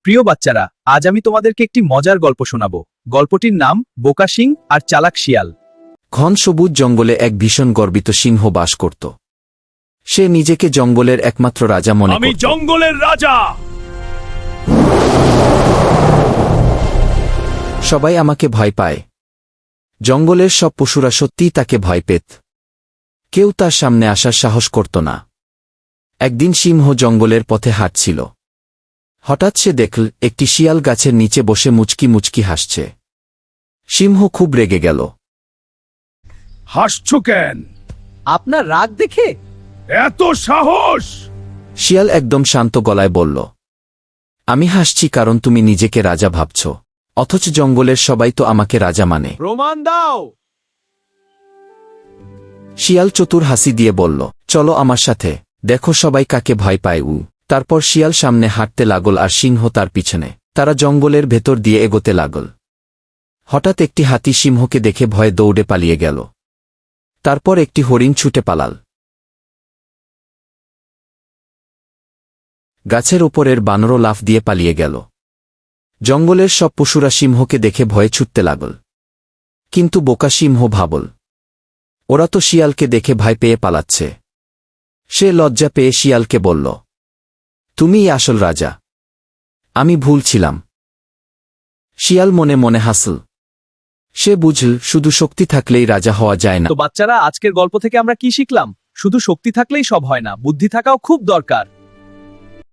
প্রিয় বাচ্চারা, আজ আমি তোমাদেরকে একটি মজার গল্প শোনাবো। গল্পটির নাম বোকা সিং আর চালাক শিয়াল। ঘন সবুজ জঙ্গলে এক ভীষণ গর্বিত সিংহ বাস করত। সে নিজেকে জঙ্গলের একমাত্র রাজা মনে করত। আমি জঙ্গলের রাজা। সবাই আমাকে ভয় পায়। জঙ্গলের সব পশুরা সত্যিই তাকে ভয় পেত। কেউ তার সামনে আসার সাহস করত না। একদিন সিংহ জঙ্গলের পথে হাঁটছিল। হঠাৎ সে দেখল একটি শিয়াল গাছের নিচে বসে মুচকি মুচকি হাসছে। সিংহ খুব রেগে গেল। হাসছো কেন? আপনার রাগ দেখে? এত সাহস! শিয়াল একদম শান্ত গলায় বলল, আমি হাসছি কারণ তুমি নিজেকে রাজা ভাবছ, অথচ জঙ্গলের সবাই তো আমাকে রাজা মানে। প্রমাণ দাও। শিয়াল চতুর হাসি দিয়ে বলল, চলো আমার সাথে, দেখো সবাই কাকে ভয় পায়। তারপর শিয়াল সামনে হাঁটতে লাগল আর সিংহ তার পিছনে। তারা জঙ্গলের ভেতর দিয়ে এগোতে লাগল। হঠাৎ একটি হাতি সিংহকে দেখে ভয়ে দৌড়ে পালিয়ে গেল। তারপর একটি হরিণ ছুটে পালাল। গাছের ওপরের বানরও লাফ দিয়ে পালিয়ে গেল। জঙ্গলের সব পশুরা সিংহকে দেখে ভয়ে ছুটতে লাগল। কিন্তু বোকা সিংহ ভাবল, ওরা তো শিয়ালকে দেখে ভয় পেয়ে পালাচ্ছে। সে লজ্জা পেয়ে শিয়ালকে বলল, তুমিই আসল রাজা, আমি ভুল ছিলাম। শিয়াল মনে মনে হাসল। সে বুঝল শুধু শক্তি থাকলেই রাজা হওয়া যায় না। তো বাচ্চারা, আজকের গল্প থেকে আমরা কি শিখলাম? শুধু শক্তি থাকলেই সব হয় না, বুদ্ধি থাকাও খুব দরকার।